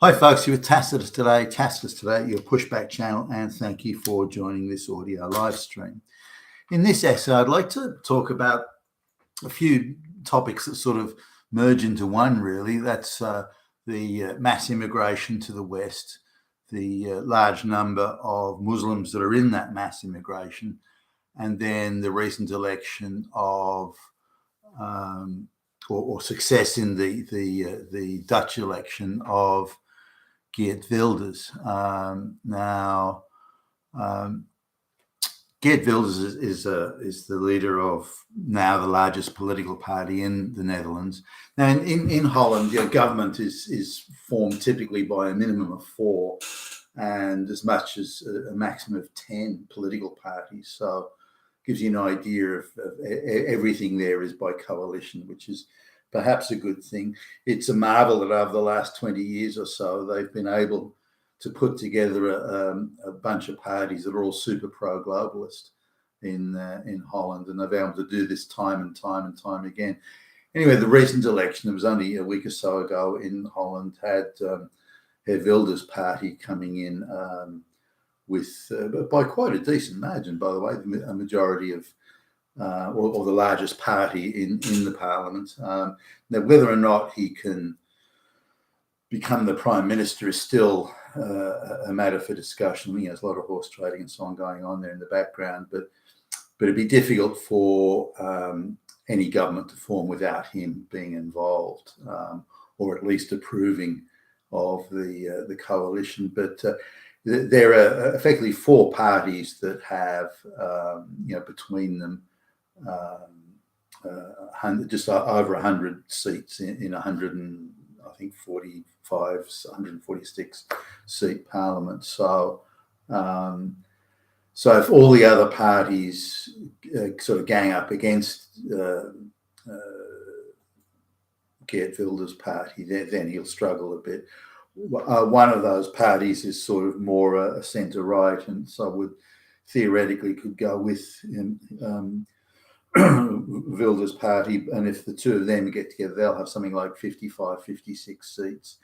Hi folks, you're with Tacitus today, your pushback channel, and thank you for joining this audio live stream. In this essay, I'd like to talk about a few topics that sort of merge into one, really. That's the mass immigration to the West, the large number of Muslims that are in that mass immigration, and then the recent election of or success in the Dutch election of Geert Wilders. Geert Wilders is the leader of now the largest political party in the Netherlands. Now, in Holland, government is formed typically by a minimum of 4 and as much as a maximum of 10 political parties. So it gives you an idea of everything there is by coalition, which is perhaps a good thing. It's a marvel that over the last 20 years or so, they've been able to put together a bunch of parties that are all super pro-globalist in Holland, and they've been able to do this time and time again. Anyway, the recent election, it was only a week or so ago in Holland, had Wilders' party coming in with by quite a decent margin, by the way, a majority of or the largest party in the parliament. Now, whether or not he can become the prime minister is still a matter for discussion. There's a lot of horse trading and so on going on there in the background, but it'd be difficult for any government to form without him being involved, or at least approving of the coalition. But there are effectively 4 parties that have, between them, just over 100 seats in 146 seat parliament. So if all the other parties sort of gang up against Geert Wilders' party, then he'll struggle a bit. One of those parties is sort of more a centre-right, and so would theoretically could go with Wilders' party, and if the two of them get together, they'll have something like 55, 56 seats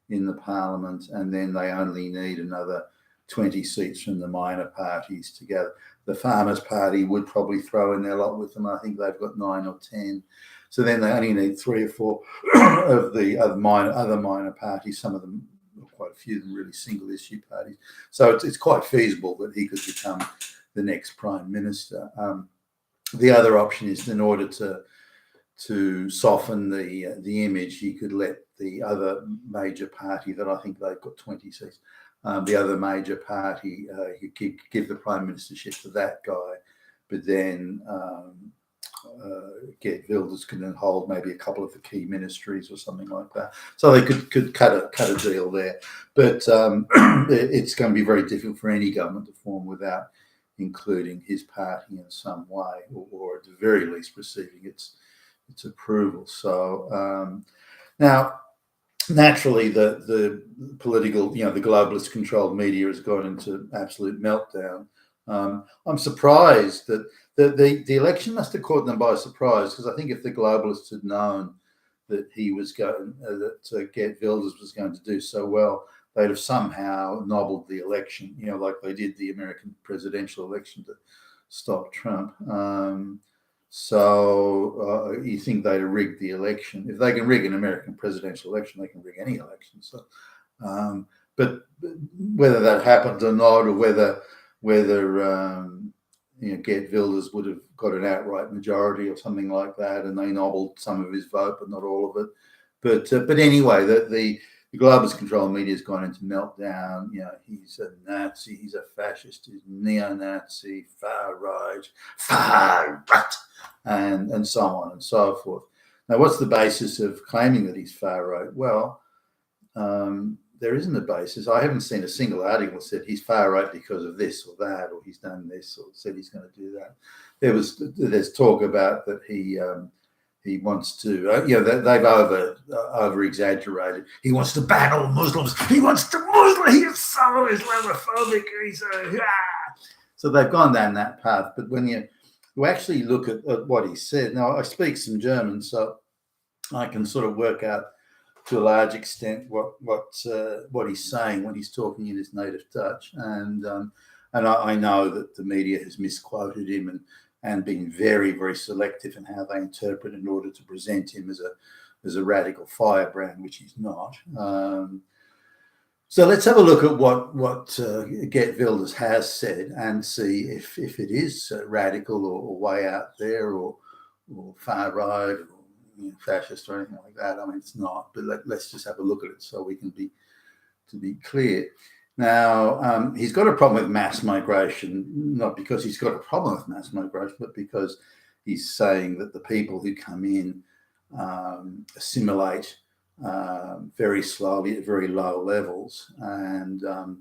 in the parliament, and then they only need another 20 seats from the minor parties together. The Farmers' Party would probably throw in their lot with them. I think they've got 9 or 10. So then they only need 3 or 4 of the other minor parties. Some of them, quite a few of them, really single-issue parties. So it's quite feasible that he could become the next prime minister. The other option is, in order to soften the image, he could let the other major party, that I think they've got 20 seats, the other major party, he could give the prime ministership to that guy, but then Geert Wilders can then hold maybe a couple of the key ministries or something like that. So they could cut a deal there. But it's going to be very difficult for any government to form without including his party in some way, or at the very least receiving its approval. So now, naturally, the political, the globalist controlled media has gone into absolute meltdown. I'm surprised that the election must have caught them by surprise, because I think if the globalists had known that he was going, that Geert Wilders was going to do so well, they'd have somehow nobbled the election, like they did the American presidential election to stop Trump. So you think they'd have rigged the election. If they can rig an American presidential election, they can rig any election. So, but whether that happened or not, or whether Geert Wilders would have got an outright majority or something like that, and they nobbled some of his vote, but not all of it. But anyway, the globalist control media has gone into meltdown. He's a Nazi, he's a fascist, he's neo-Nazi, far right, and so on and so forth. Now, what's the basis of claiming that he's far right? Well, there isn't a basis. I haven't seen a single article that said he's far right because of this or that, or he's done this, or said he's going to do that. There's talk about that he wants to, they've over exaggerated. He wants to ban all Muslims. He wants to Muslim. He is so Islamophobic. So they've gone down that path. But when you actually look at what he said, now I speak some German, so I can sort of work out to a large extent what he's saying when he's talking in his native Dutch, and I know that the media has misquoted him and been very, very selective in how they interpret in order to present him as a radical firebrand, which he's not. So let's have a look at what Geert Wilders has said and see if it is radical or way out there or far right or fascist or anything like that. I mean, it's not, but let's just have a look at it so we can be clear. Now, he's got a problem with mass migration, not because he's got a problem with mass migration, but because he's saying that the people who come in assimilate very slowly at very low levels, and a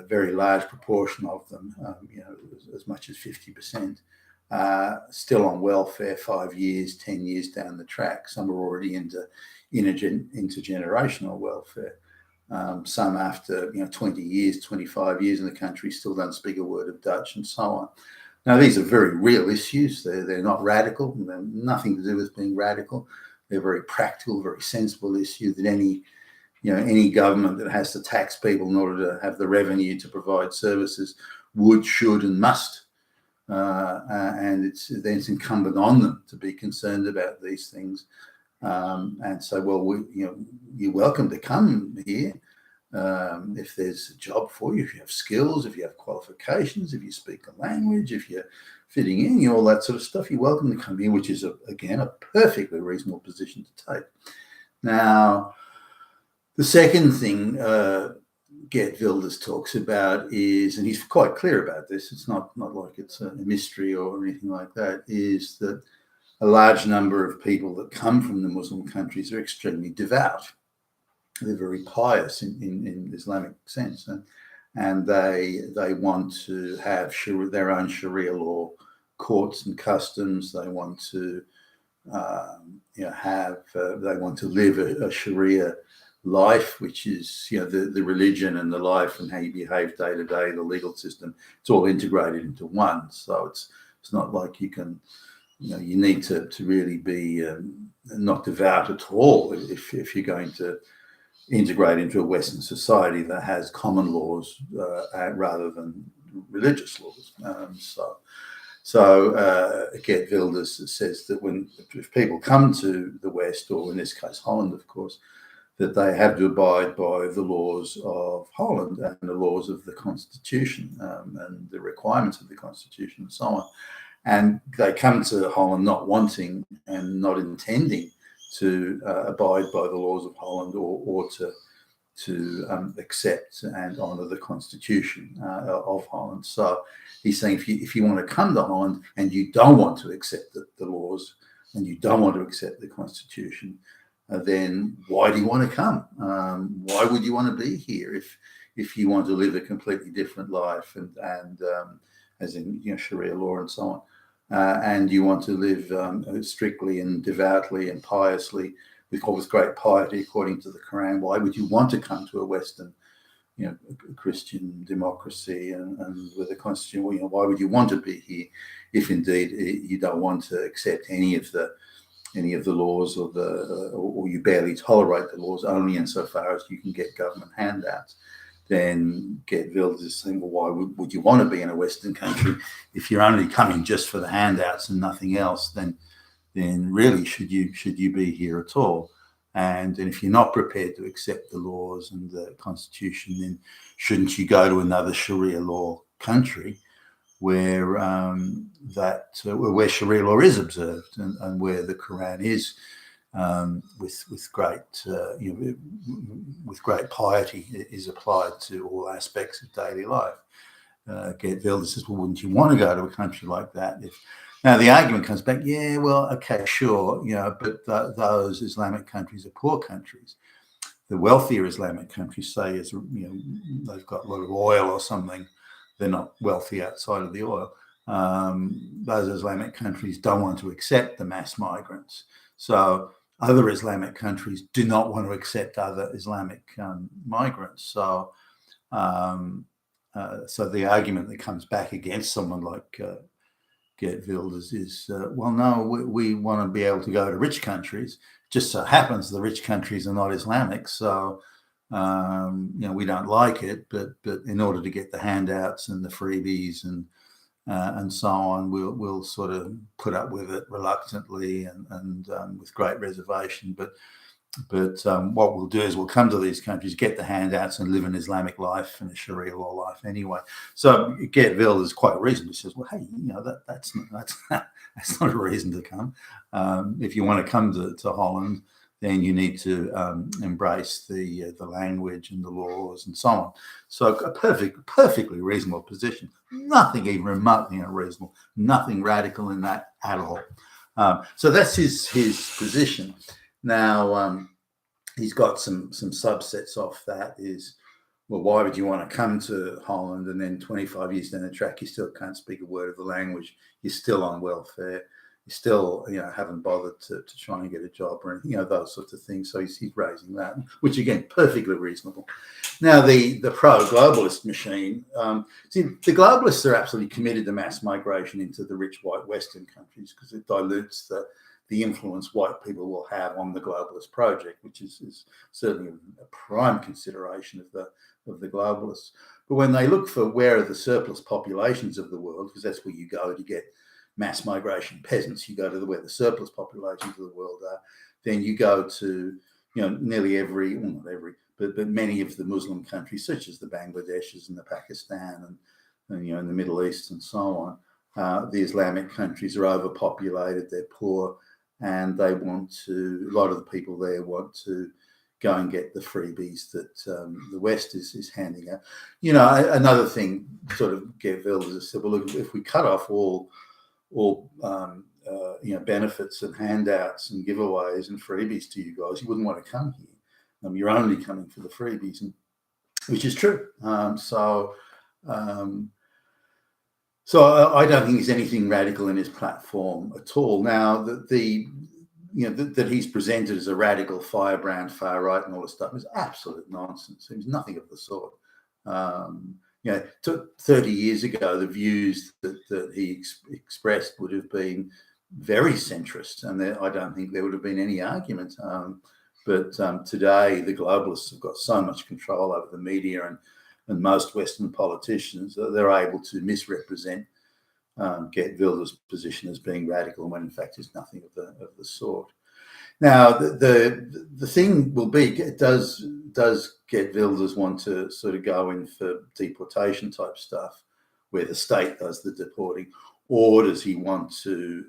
very large proportion of them, as much as 50%, still on welfare 5 years, 10 years down the track. Some are already into intergenerational welfare. Some after 20 years, 25 years in the country still don't speak a word of Dutch, and so on. Now, these are very real issues. They're not radical. They're nothing to do with being radical. They're very practical, very sensible issues that any government that has to tax people in order to have the revenue to provide services would, should, and must. And it's incumbent on them to be concerned about these things. And so, well, you're welcome to come here if there's a job for you, if you have skills, if you have qualifications, if you speak a language, if you're fitting in, all that sort of stuff. You're welcome to come here, which is again a perfectly reasonable position to take. Now, the second thing Geert Wilders talks about is, and he's quite clear about this, it's not like it's a mystery or anything like that, is that a large number of people that come from the Muslim countries are extremely devout. They're very pious in Islamic sense, and they want to have their own Sharia law courts and customs. They want to they want to live a Sharia life, which is the religion and the life and how you behave day to day, the legal system. It's all integrated into one. So it's not like you can. You need to really be not devout at all if you're going to integrate into a Western society that has common laws rather than religious laws. So Geert Wilders says that if people come to the West, or in this case Holland, of course, that they have to abide by the laws of Holland and the laws of the Constitution and the requirements of the Constitution and so on. And they come to Holland not wanting and not intending to abide by the laws of Holland or to accept and honour the Constitution of Holland. So he's saying if you want to come to Holland and you don't want to accept the laws and you don't want to accept the Constitution, then why do you want to come? Why would you want to be here if you want to live a completely different life and as in Sharia law and so on? And you want to live strictly and devoutly and piously with great piety according to the Quran. Why would you want to come to a Western, Christian democracy and with a constitution? Why would you want to be here if indeed you don't want to accept any of the laws or you barely tolerate the laws, only insofar as you can get government handouts? Then Geert Wilders is saying, well, why would you want to be in a Western country if you're only coming just for the handouts and nothing else? Then really should you be here at all? And if you're not prepared to accept the laws and the Constitution, then shouldn't you go to another Sharia law country where Sharia law is observed and where the Quran is with great piety is applied to all aspects of daily life? Geert Wilders says, well, wouldn't you want to go to a country like that? Now the argument comes back, yeah, well, okay, sure, but those Islamic countries are poor countries. The wealthier Islamic countries, say, they've got a lot of oil or something. They're not wealthy outside of the oil. Those Islamic countries don't want to accept the mass migrants. So other Islamic countries do not want to accept other Islamic migrants. So the argument that comes back against someone like Geert Wilders is, well, no, we want to be able to go to rich countries just so happens the rich countries are not Islamic, so we don't like it. But in order to get the handouts and the freebies and so on, we'll sort of put up with it reluctantly and with great reservation. But what we'll do is we'll come to these countries, get the handouts, and live an Islamic life and a Sharia law life anyway. So Geert Wilders is quite reasonable. He says, well, hey, that's not a reason to come. If you want to come to Holland, then you need to embrace the language and the laws and so on. So a perfectly reasonable position. Nothing even remotely unreasonable. Nothing radical in that at all. So that's his position. Now, he's got some subsets off that is, well, why would you want to come to Holland and then 25 years down the track, you still can't speak a word of the language, you're still on welfare, you still, haven't bothered to try and get a job or anything, those sorts of things. So he's raising that, which again, perfectly reasonable. Now, the pro-globalist machine, the globalists are absolutely committed to mass migration into the rich white Western countries because it dilutes the influence white people will have on the globalist project, which is certainly a prime consideration of the globalists. But when they look for where are the surplus populations of the world, because that's where you go to get mass migration peasants, you go to where the surplus populations of the world are, then you go to nearly every, well, not every, but many of the Muslim countries, such as the Bangladeshis and the Pakistan and in the Middle East and so on. The Islamic countries are overpopulated, they're poor, and they want to, a lot of the people there want to go and get the freebies that the West is handing out. Another thing, sort of, Geert Wilders said, well, look, if we cut off all benefits and handouts and giveaways and freebies to you guys, you wouldn't want to come here. You're only coming for the freebies, which is true. So I don't think there's anything radical in his platform at all. Now, that he's presented as a radical, firebrand, far right, and all this stuff is absolute nonsense. There's nothing of the sort. 30 years ago, the views that he expressed would have been very centrist, and I don't think there would have been any argument. But today, the globalists have got so much control over the media and most Western politicians that they're able to misrepresent Geert Wilders' position as being radical, when in fact there's nothing of the sort. Now, the thing will be, does Geert Wilders want to sort of go in for deportation type stuff, where the state does the deporting, or does he want to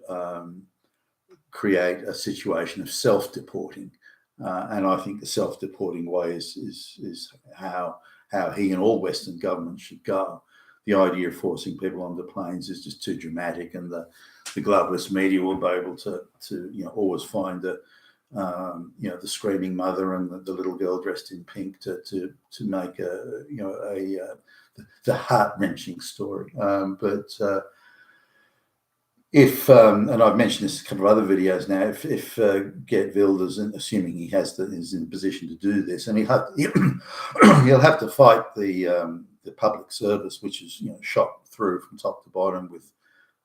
create a situation of self-deporting? And I think the self-deporting way is how he and all Western governments should go. The idea of forcing people onto planes is just too dramatic, and the globalist media will be able to always find the screaming mother and the little girl dressed in pink to make the heart-wrenching story. But if and I've mentioned this in a couple of other videos now, if Geert Wilders, assuming he is in a position to do this, and he'll have to fight the public service, which is shot through from top to bottom with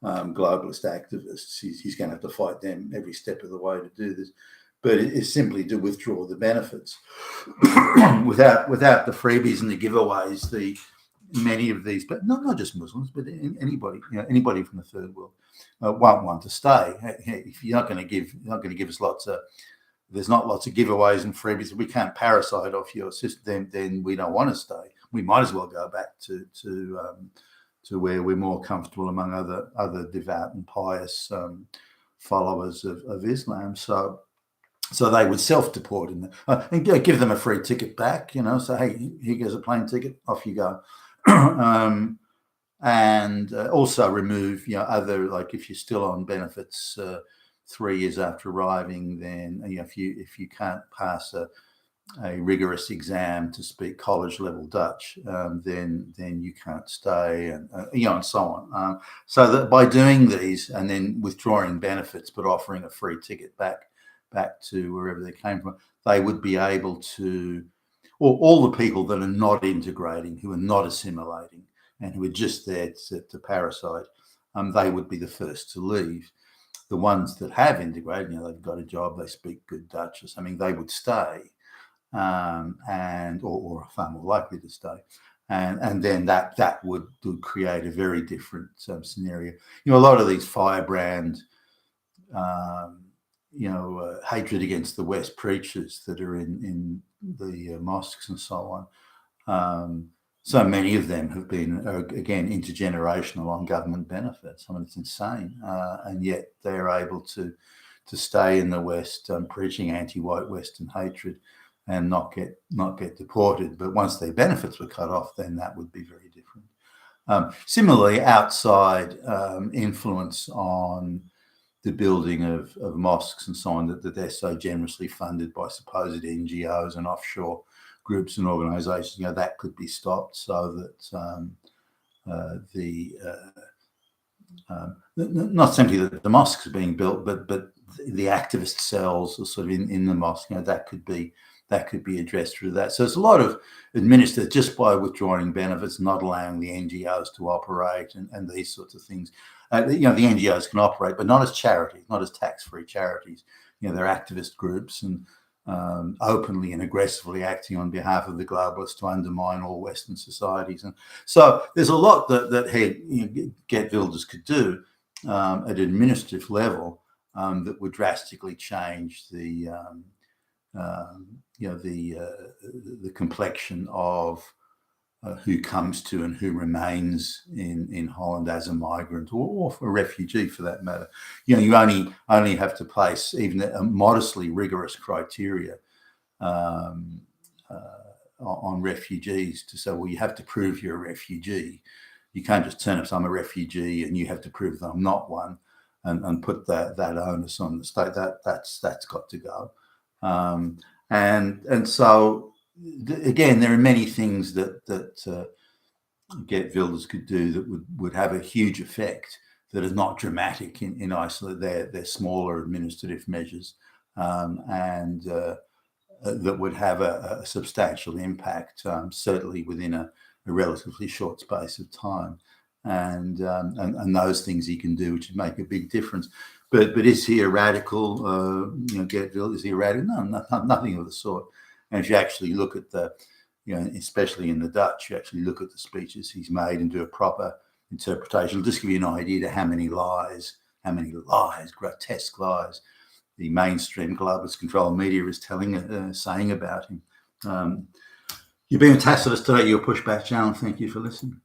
globalist activists. He's going to have to fight them every step of the way to do this. But it is simply to withdraw the benefits without the freebies and the giveaways. Many of these, but not just Muslims, but anybody from the third world won't want to stay. If you're not going to give us there's not lots of giveaways and freebies. If we can't parasite off your system, then we don't want to stay. We might as well go back to where we're more comfortable among other devout and pious followers of Islam. So they would self-deport and give them a free ticket back. So hey, here goes a plane ticket, off you go. And also remove other, like if you're still on benefits 3 years after arriving, then if you can't pass a rigorous exam to speak college level Dutch, then you can't stay, and so on. So that by doing these and then withdrawing benefits but offering a free ticket back to wherever they came from, they would be able to, or all the people that are not integrating, who are not assimilating, and who are just there to parasite, they would be the first to leave. the ones that have integrated, they've got a job, they speak good Dutch or something, they would stay, and or are far more likely to stay. And then that would create a very different scenario. A lot of these firebrand, hatred against the West preachers that are in the mosques and so on. So many of them have been, again, intergenerational on government benefits. I mean, it's insane, and yet they're able to stay in the West, preaching anti-white Western hatred, and not get deported. But once their benefits were cut off, then that would be very different. Similarly, outside influence on the building of mosques and so on, that they're so generously funded by supposed NGOs and offshore groups and organisations, that could be stopped, so that not simply that the mosques are being built, but the activist cells are sort of in the mosque. That could be addressed through that. So there's a lot of administered just by withdrawing benefits, not allowing the NGOs to operate, and these sorts of things. The NGOs can operate, but not as charities, not as tax-free charities. They're activist groups and openly and aggressively acting on behalf of the globalists to undermine all Western societies. And so there's a lot that Geert Wilders could do at an administrative level that would drastically change the complexion of who comes to and who remains in Holland as a migrant or a refugee, for that matter. You only have to place even a modestly rigorous criteria on refugees to say, well, you have to prove you're a refugee. You can't just turn up, so I'm a refugee, and you have to prove that I'm not one, and put that onus on the state. That's got to go. And so again, there are many things that Geert Wilders could do that would have a huge effect, that is not dramatic in isolation. They're smaller administrative measures, and that would have a substantial impact, certainly within a relatively short space of time. And those things he can do, which would make a big difference. But is he a radical? Geert Wilders, is he a radical? No, nothing of the sort. And if you actually look at especially in the Dutch, you actually look at the speeches he's made and do a proper interpretation. It'll just give you an idea to how many lies, grotesque lies, the mainstream globalist controlled media is saying about him. You've been with Tacitus today, your Pushback channel. Thank you for listening.